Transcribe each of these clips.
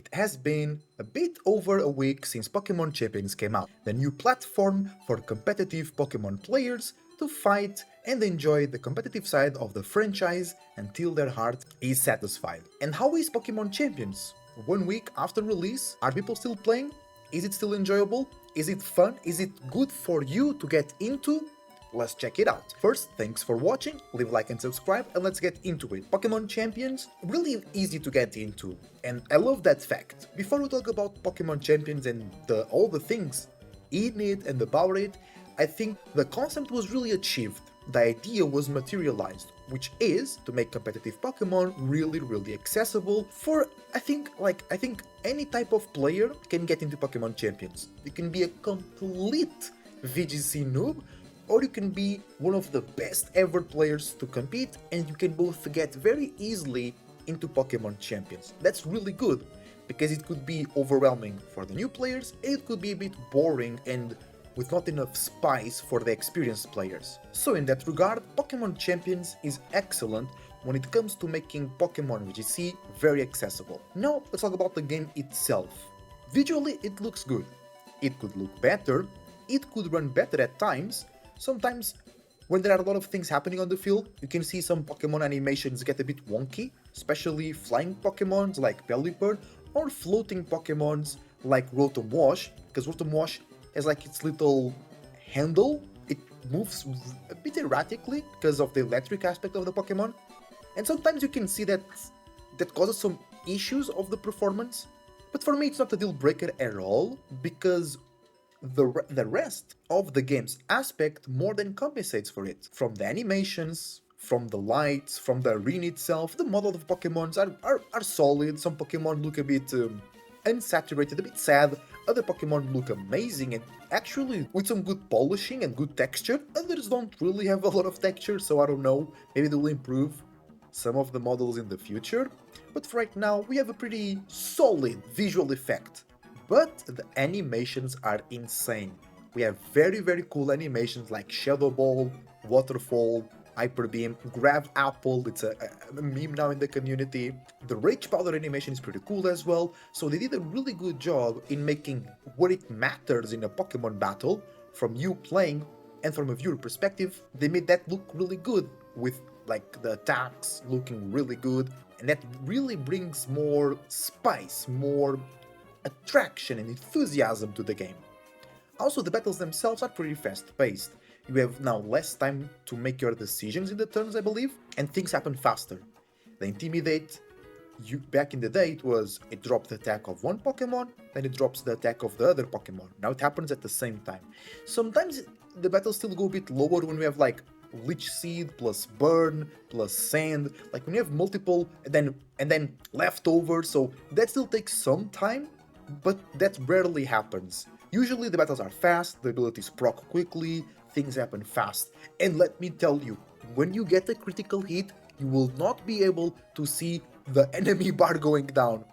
It has been a bit over a week since Pokémon Champions came out, the new platform for competitive Pokémon players to fight and enjoy the competitive side of the franchise until their heart is satisfied. And how is Pokémon Champions? 1 week after release, are people still playing? Is it still enjoyable? Is it fun? Is it good for you to get into? Let's check it out. First, thanks for watching, leave a like and subscribe, and let's get into it. Pokemon Champions, really easy to get into, and I love that fact. Before we talk about Pokemon Champions and all the things in it and about it, I think the concept was really achieved. The idea was materialized, which is to make competitive Pokemon really accessible for, I think any type of player can get into Pokemon Champions. You can be a complete VGC noob, or you can be one of the best ever players to compete, and you can both get very easily into Pokemon Champions. That's really good, because it could be overwhelming for the new players, it could be a bit boring and with not enough spice for the experienced players. So in that regard, Pokemon Champions is excellent when it comes to making Pokemon VGC very accessible. Now let's talk about the game itself. Visually it looks good. It could look better, it could run better at times. Sometimes, when there are a lot of things happening on the field, you can see some Pokemon animations get a bit wonky, especially flying Pokemons like Pelipper, or floating Pokemons like Rotom Wash, because Rotom Wash has like its little handle, it moves a bit erratically because of the electric aspect of the Pokemon, and sometimes you can see that causes some issues of the performance, but for me it's not a deal breaker at all, because the rest of the game's aspect more than compensates for it. From the animations, from the lights, from the arena itself, the model of Pokemons are solid. Some Pokemon look a bit unsaturated, a bit sad. Other Pokemon look amazing and actually with some good polishing and good texture. Others don't really have a lot of texture, so I don't know, maybe they will improve some of the models in the future. But for right now, we have a pretty solid visual effect. But the animations are insane. We have very cool animations like Shadow Ball, Waterfall, Hyper Beam, Grab Apple, it's a meme now in the community. The Rage Powder animation is pretty cool as well, so they did a really good job in making what it matters in a Pokemon battle, from you playing and from a viewer perspective, they made that look really good, with like the attacks looking really good, and that really brings more spice, more attraction and enthusiasm to the game. Also, the battles themselves are pretty fast-paced. You have now less time to make your decisions in the turns, I believe, and things happen faster. The Intimidate, back in the day it dropped the attack of one Pokemon, then it drops the attack of the other Pokemon. Now it happens at the same time. Sometimes the battles still go a bit lower when we have like Leech Seed plus Burn plus Sand, like when you have multiple and then leftovers, so that still takes some time, but that rarely happens. Usually the battles are fast, the abilities proc quickly, things happen fast. And let me tell you, when you get a critical hit, you will not be able to see the enemy bar going down.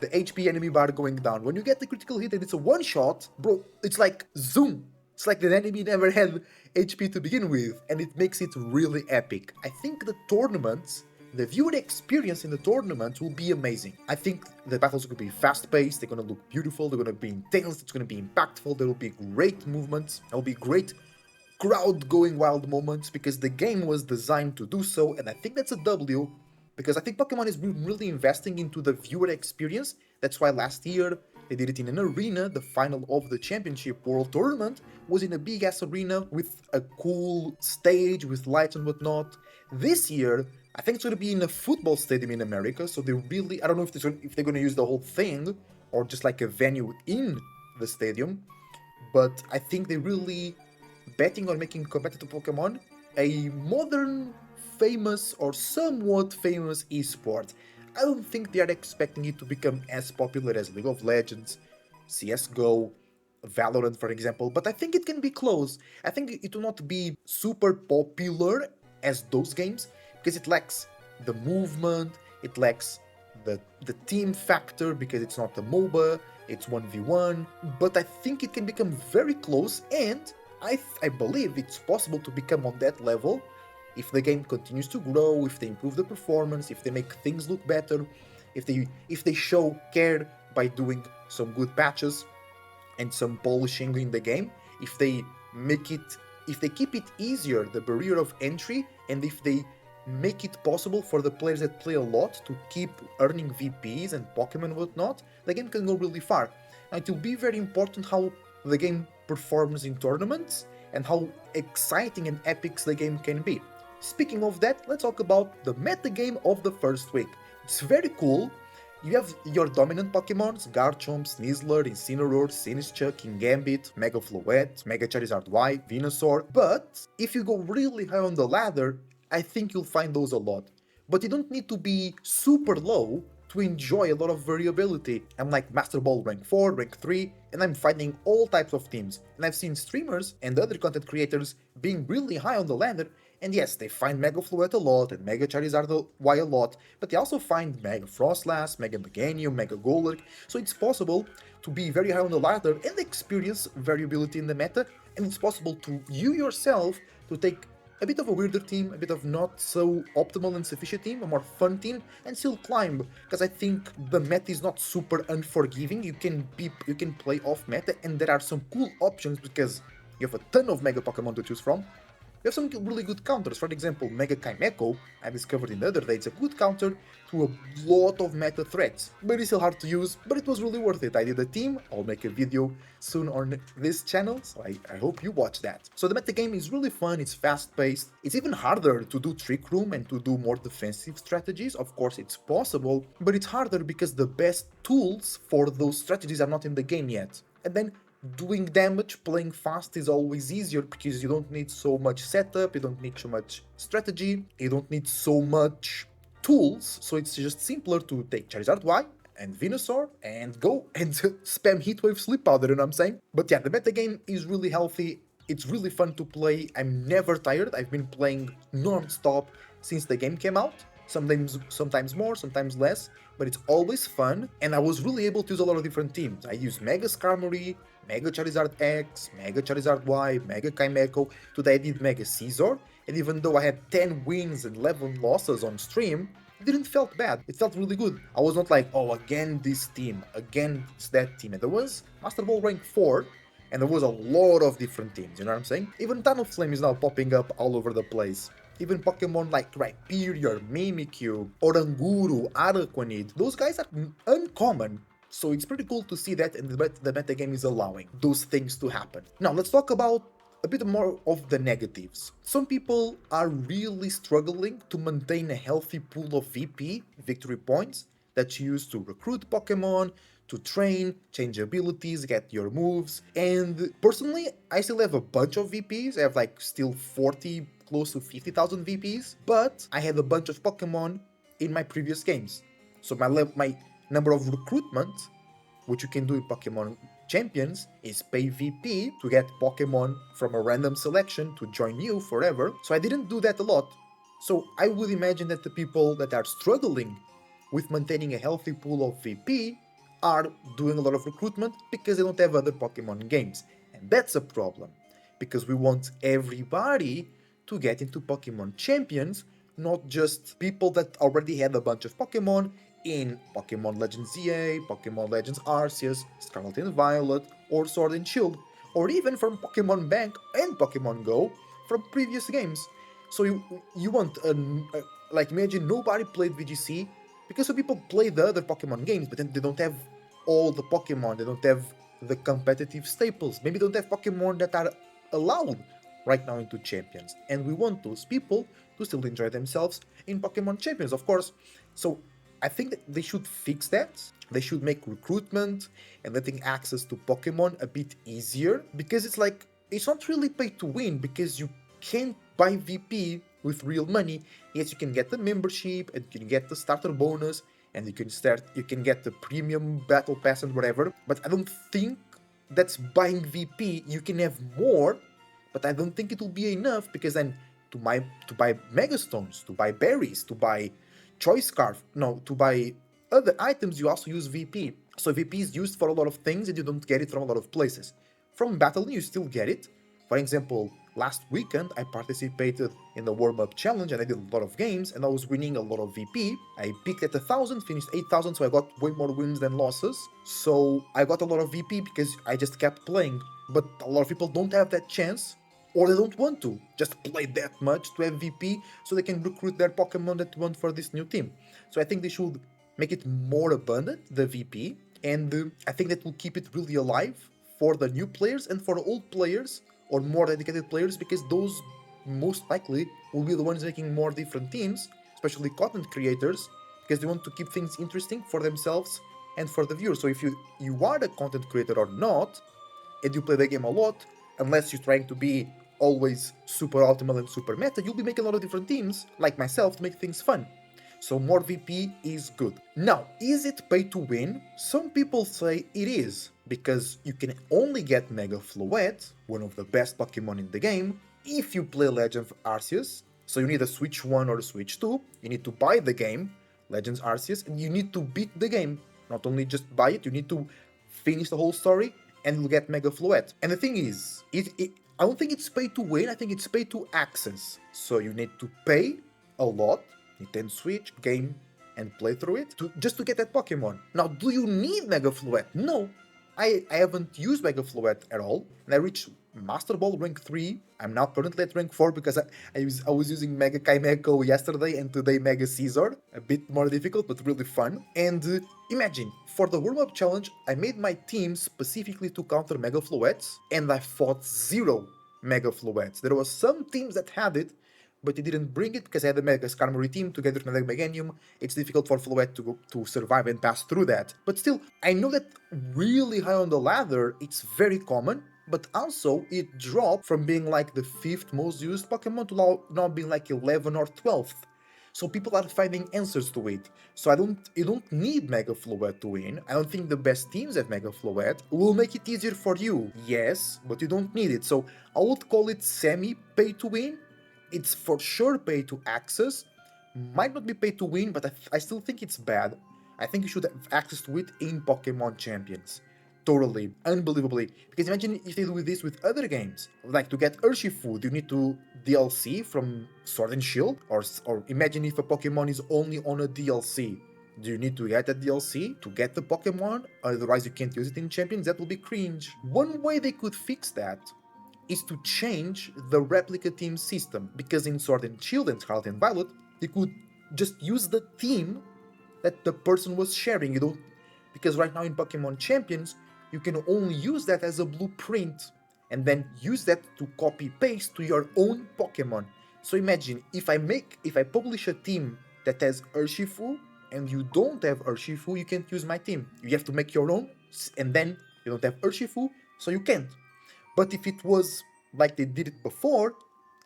The HP enemy bar going down. When you get the critical hit and it's a one shot, bro, it's like zoom. It's like the enemy never had HP to begin with, and it makes it really epic. I think the tournaments, the viewer experience in the tournament will be amazing. I think the battles are going to be fast-paced, they're going to look beautiful, they're going to be intense, it's going to be impactful, there will be great movements, there will be great crowd-going wild moments, because the game was designed to do so, and I think that's a W, because I think Pokemon is really investing into the viewer experience. That's why last year they did it in an arena. The final of the Championship World Tournament was in a big-ass arena with a cool stage with lights and whatnot. This year, I think it's going to be in a football stadium in America, so they really, I don't know if they're going to use the whole thing, or just like a venue in the stadium, but I think they're really betting on making competitive Pokemon a modern, famous, or somewhat famous esport. I don't think they are expecting it to become as popular as League of Legends, CSGO, Valorant for example, but I think it can be close. I think it will not be super popular as those games, because it lacks the movement, it lacks the team factor, because it's not a MOBA, it's 1v1, but I think it can become very close, and I believe it's possible to become on that level if the game continues to grow, if they improve the performance, if they make things look better, if they show care by doing some good patches and some polishing in the game. If they make it, if they keep it easier, the barrier of entry, and if they make it possible for the players that play a lot to keep earning VPs and Pokemon and whatnot, the game can go really far. And it will be very important how the game performs in tournaments and how exciting and epic the game can be. Speaking of that, let's talk about the metagame of the first week. It's very cool. You have your dominant Pokemons, Garchomp, Sneasler, Incineroar, Sinistcha, Kingambit, Mega Floette, Mega Charizard Y, Venusaur, but if you go really high on the ladder, I think you'll find those a lot. But you don't need to be super low to enjoy a lot of variability. I'm like Master Ball rank 4, rank 3, and I'm finding all types of teams. And I've seen streamers and other content creators being really high on the ladder, and yes, they find Mega Floette a lot and Mega Charizard Y a lot, but they also find Mega Frostlass, Mega Meganium, Mega Golurk, so it's possible to be very high on the ladder and experience variability in the meta, and it's possible to you yourself to take a bit of a weirder team, a bit of not so optimal and sufficient team, a more fun team, and still climb. Because I think the meta is not super unforgiving. You can play off meta, and there are some cool options because you have a ton of Mega Pokemon to choose from. You have some really good counters. For example, Mega Chimecho, I discovered in the other day, it's a good counter to a lot of meta threats. But it's still hard to use, but it was really worth it. I did a team, I'll make a video soon on this channel, so I hope you watch that. So the meta game is really fun, it's fast-paced. It's even harder to do Trick Room and to do more defensive strategies. Of course, it's possible, but it's harder because the best tools for those strategies are not in the game yet. And then doing damage, playing fast is always easier because you don't need so much setup, you don't need so much strategy, you don't need so much tools, so it's just simpler to take Charizard Y and Venusaur and go and spam Heatwave Sleep Powder, you know what I'm saying? But yeah, the meta game is really healthy, it's really fun to play, I'm never tired, I've been playing non-stop since the game came out. Sometimes more, sometimes less, but it's always fun, and I was really able to use a lot of different teams. I used Mega Skarmory, Mega Charizard X, Mega Charizard Y, Mega Chimecho, today I did Mega Scizor, and even though I had 10 wins and 11 losses on stream, it didn't felt bad, it felt really good. I was not like, oh, again this team, again that team, and there was Master Ball rank 4, and there was a lot of different teams, you know what I'm saying? Even Talonflame is now popping up all over the place. Even Pokemon like Rhyperior, Mimikyu, Oranguru, Araquanid, those guys are uncommon. So it's pretty cool to see that, and the metagame is allowing those things to happen. Now let's talk about a bit more of the negatives. Some people are really struggling to maintain a healthy pool of VP, victory points, that you use to recruit Pokemon, to train, change abilities, get your moves. And personally, I still have a bunch of VPs. I have like still 40, close to 50,000 VPs, but I had a bunch of Pokemon in my previous games. So my number of recruitment, which you can do in Pokémon Champions, is pay VP to get Pokemon from a random selection to join you forever. So I didn't do that a lot. So I would imagine that the people that are struggling with maintaining a healthy pool of VP are doing a lot of recruitment because they don't have other Pokemon games. And that's a problem, because we want everybody to get into Pokemon Champions, not just people that already had a bunch of Pokemon in Pokemon Legends ZA, Pokemon Legends Arceus, Scarlet and Violet, or Sword and Shield, or even from Pokemon Bank and Pokemon Go from previous games. So you want, like imagine nobody played VGC, because some people play the other Pokemon games, but then they don't have all the Pokemon, they don't have the competitive staples, maybe they don't have Pokemon that are allowed right now into Champions, and we want those people to still enjoy themselves in Pokemon Champions, of course. So I think that they should fix that. They should make recruitment and letting access to Pokemon a bit easier, because it's like, it's not really pay to win, because you can't buy VP with real money. Yes, you can get the membership and you can get the starter bonus and you can get the premium battle pass and whatever, but I don't think that's buying VP. You can have more, but I don't think it will be enough, because then to buy Megastones, to buy berries, to buy Choice Scarf, no, to buy other items, you also use VP. So VP is used for a lot of things and you don't get it from a lot of places. From Battle you still get it. For example, last weekend I participated in the warm-up challenge and I did a lot of games and I was winning a lot of VP. I peaked at 1,000, finished 8,000, so I got way more wins than losses. So I got a lot of VP because I just kept playing. But a lot of people don't have that chance, or they don't want to just play that much to have VP so they can recruit their Pokemon that want for this new team. So I think they should make it more abundant, the VP, and I think that will keep it really alive for the new players and for the old players or more dedicated players, because those most likely will be the ones making more different teams, especially content creators, because they want to keep things interesting for themselves and for the viewers. So if you are a content creator or not, and you play the game a lot, unless you're trying to be always super optimal and super meta, you'll be making a lot of different teams, like myself, to make things fun. So more VP is good. Now, is it pay to win? Some people say it is, because you can only get Mega Floette, one of the best Pokemon in the game, if you play Legends Arceus. So you need a Switch 1 or a Switch 2, you need to buy the game, Legends Arceus, and you need to beat the game. Not only just buy it, you need to finish the whole story, and you'll get Mega Floette. And the thing is, I don't think it's pay to win, I think it's pay to access. So you need to pay a lot, Nintendo Switch, game, and play through it, just to get that Pokemon. Now, do you need Mega Floette? No, I haven't used Mega Floette at all, and I reached Master Ball rank 3. I'm now currently at rank 4 because I was using Mega Kaimeco yesterday and today Mega Caesar. A bit more difficult, but really fun. And imagine, for the warm-up challenge, I made my team specifically to counter Mega Floettes, and I fought 0 Mega Floettes. There were some teams that had it, but they didn't bring it because I had a Mega Skarmory team together with Mega Meganium. It's difficult for Floette to survive and pass through that. But still, I know that really high on the ladder, it's very common, but also it dropped from being like the 5th most used Pokemon to now being like 11 or 12th. So people are finding answers to it. So you don't need Mega Floette to win. I don't think the best teams have Mega Floette. Will make it easier for you, yes, but you don't need it. So I would call it semi-pay to win. It's for sure pay to access. Might not be pay to win, but I still think it's bad. I think you should have access to it in Pokemon Champions. Totally, unbelievably. Because imagine if they do this with other games. Like to get Urshifu, you need to DLC from Sword and Shield? Or imagine if a Pokemon is only on a DLC. Do you need to get that DLC to get the Pokemon? Otherwise you can't use it in Champions? That will be cringe. One way they could fix that is to change the replica team system, because in Sword and Shield and Scarlet and Violet, you could just use the team that the person was sharing, because right now in Pokemon Champions, you can only use that as a blueprint, and then use that to copy-paste to your own Pokemon. So imagine, if I publish a team that has Urshifu, and you don't have Urshifu, you can't use my team. You have to make your own, and then you don't have Urshifu, so you can't. But if it was like they did it before,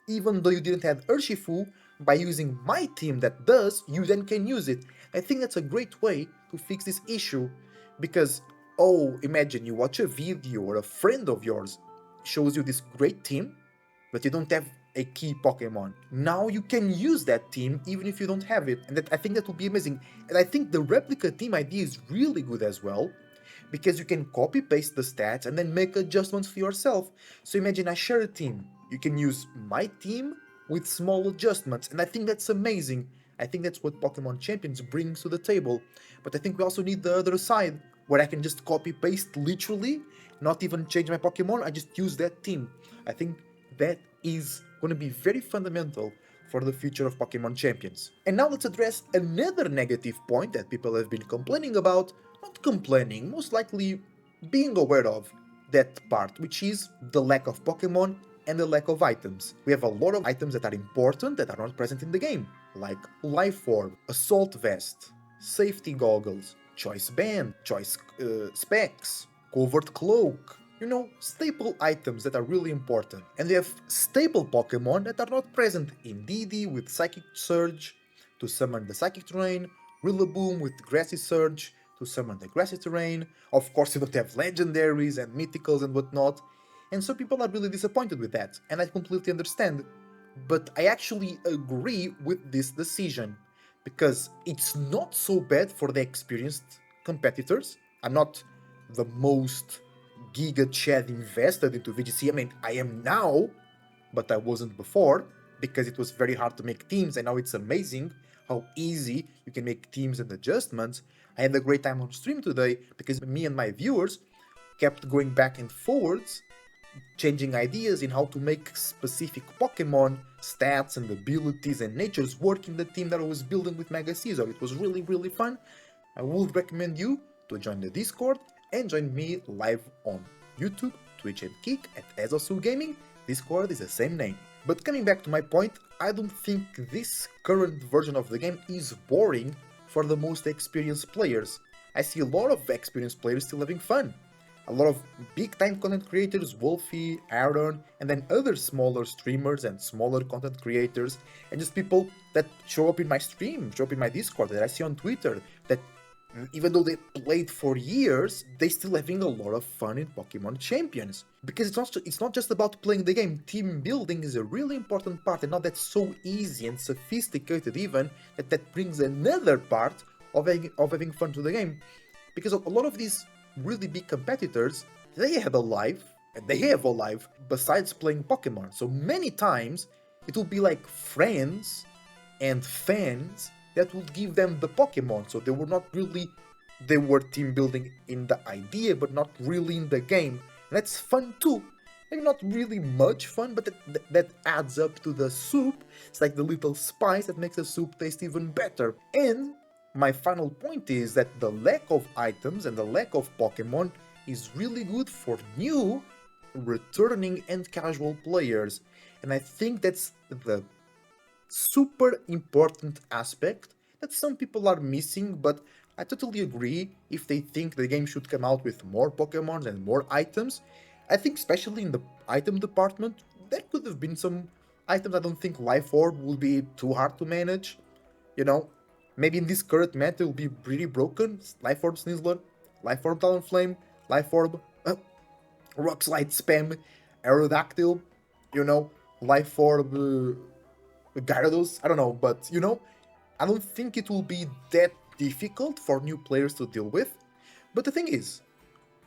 even though you didn't have Urshifu, by using my team that does, you then can use it. I think that's a great way to fix this issue, because, imagine you watch a video or a friend of yours shows you this great team, but you don't have a key Pokemon. Now you can use that team even if you don't have it, and I think that would be amazing. And I think the replica team idea is really good as well, because you can copy-paste the stats and then make adjustments for yourself. So imagine I share a team. You can use my team with small adjustments, and I think that's amazing. I think that's what Pokemon Champions brings to the table. But I think we also need the other side, where I can just copy-paste literally, not even change my Pokemon, I just use that team. I think that is going to be very fundamental for the future of Pokemon Champions. And now let's address another negative point that people have been complaining about. Not complaining, most likely being aware of that part, which is the lack of Pokemon and the lack of items. We have a lot of items that are important that are not present in the game, like Life Orb, Assault Vest, Safety Goggles, Choice Band, Choice Specs, Covert Cloak, staple items that are really important. And we have staple Pokemon that are not present in DD with Psychic Surge to summon the Psychic Terrain, Rillaboom with Grassy Surge to summon the Grassy Terrain. Of course, you don't have legendaries and mythicals and whatnot, and so people are really disappointed with that, and I completely understand. But I actually agree with this decision, because it's not so bad for the experienced competitors. I'm not the most Giga Chad invested into VGC, I mean, I am now, but I wasn't before because it was very hard to make teams, and now it's amazing how easy you can make teams and adjustments. I had a great time on stream today because me and my viewers kept going back and forwards, changing ideas in how to make specific Pokemon stats and abilities and natures work in the team that I was building with Mega Caesar. It was really, really fun. I would recommend you to join the Discord and join me live on YouTube, Twitch and Kick at Esosu Gaming. Discord is the same name. But coming back to my point, I don't think this current version of the game is boring for the most experienced players. I see a lot of experienced players still having fun. A lot of big-time content creators, Wolfie, Aaron, and then other smaller streamers and smaller content creators, and just people that show up in my stream, show up in my Discord, that I see on Twitter, that even though they played for years, they still having a lot of fun in Pokémon Champions. Because it's not just about playing the game, team building is a really important part, and now that's so easy and sophisticated even, that brings another part of having fun to the game. Because a lot of these really big competitors, they had a life, and they have a life besides playing Pokemon. So many times it will be like friends and fans that would give them the Pokemon. So they were team building in the idea, but not really in the game. And that's fun too. Maybe not really much fun, but that adds up to the soup. It's like the little spice that makes the soup taste even better. And my final point is that the lack of items and the lack of Pokemon is really good for new, returning and casual players. And I think that's the super important aspect that some people are missing, but I totally agree if they think the game should come out with more Pokemon and more items. I think especially in the item department, there could have been some items. I don't think Life Orb will be too hard to manage, you know. Maybe in this current meta it will be pretty broken. Life Orb Snizzler, Life Orb Talonflame, Life Orb Rock Slide Spam, Aerodactyl, you know, Life Orb Gyarados, I don't know, but you know, I don't think it will be that difficult for new players to deal with. But the thing is,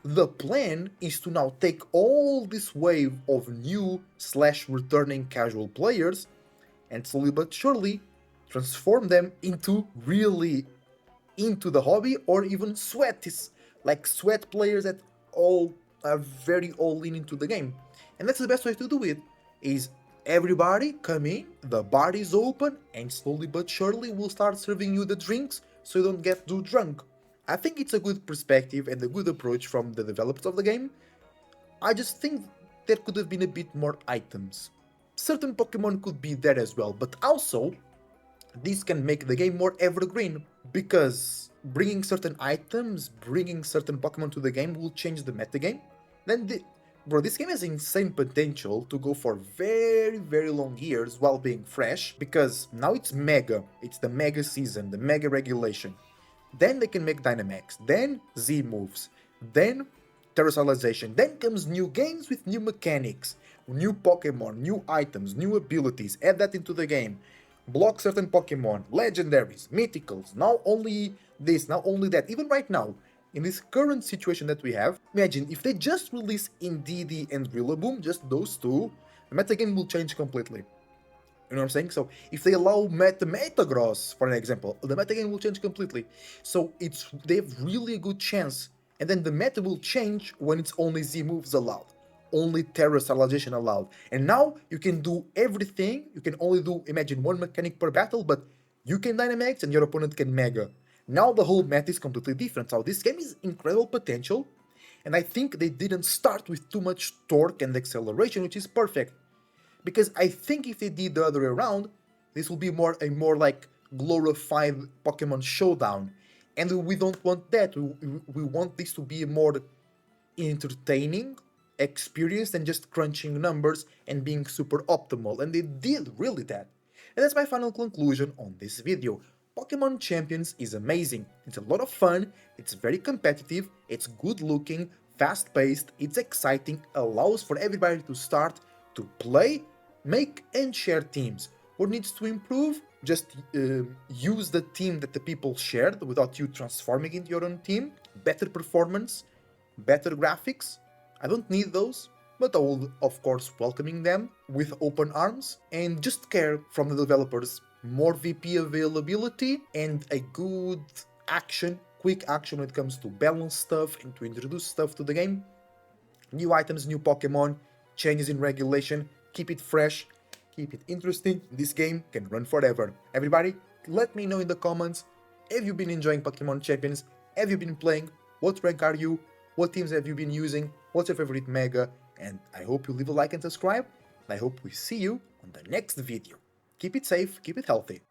the plan is to now take all this wave of new / returning casual players and slowly but surely transform them into really into the hobby, or even sweat players that all are very all in into the game. And that's the best way to do it, is everybody come in, the bar is open, and slowly but surely we'll start serving you the drinks so you don't get too drunk. I think it's a good perspective and a good approach from the developers of the game. I just think there could have been a bit more items. Certain Pokemon could be there as well, but also this can make the game more evergreen, because bringing certain items, bringing certain Pokemon to the game will change the metagame. Bro, this game has insane potential to go for very, very long years while being fresh, because now it's Mega, it's the Mega season, the Mega regulation. Then they can make Dynamax, then Z moves, then Terrestrialization, then comes new games with new mechanics, new Pokemon, new items, new abilities, add that into the game. Block certain Pokemon, legendaries, mythicals, not only this, not only that. Even right now, in this current situation that we have, imagine if they just release Indeedee and Rillaboom, just those two, the metagame will change completely. You know what I'm saying? So if they allow Metagross, for an example, the metagame will change completely. So they have really a good chance. And then the meta will change when it's only Z moves allowed. Only Terrestrialization allowed. And now you can do everything. You can only do, imagine, one mechanic per battle, but you can Dynamax and your opponent can Mega. Now the whole meta is completely different. So this game is incredible potential. And I think they didn't start with too much torque and acceleration, which is perfect. Because I think if they did the other way around, this will be a more like glorified Pokemon Showdown. And we don't want that. We want this to be a more entertaining experience than just crunching numbers and being super optimal. And they did really that. And that's my final conclusion on this video. Pokémon Champions is amazing. It's a lot of fun, it's very competitive, it's good looking, fast paced, it's exciting, allows for everybody to start to play, make and share teams. What needs to improve? Just use the team that the people shared without you transforming into your own team. Better performance, better graphics. I don't need those. but I will of course welcoming them with open arms and just care from the developers more VP availability and a good action, quick action when it comes to balance stuff and to introduce stuff to the game. New items, new Pokemon, changes in regulation, keep it fresh, keep it interesting. This game can run forever. Everybody, let me know in the comments, have you been enjoying Pokemon Champions? Have you been playing? What rank are you? What teams have you been using? What's your favorite Mega? And I hope you leave a like and subscribe. I hope we see you on the next video. Keep it safe, keep it healthy.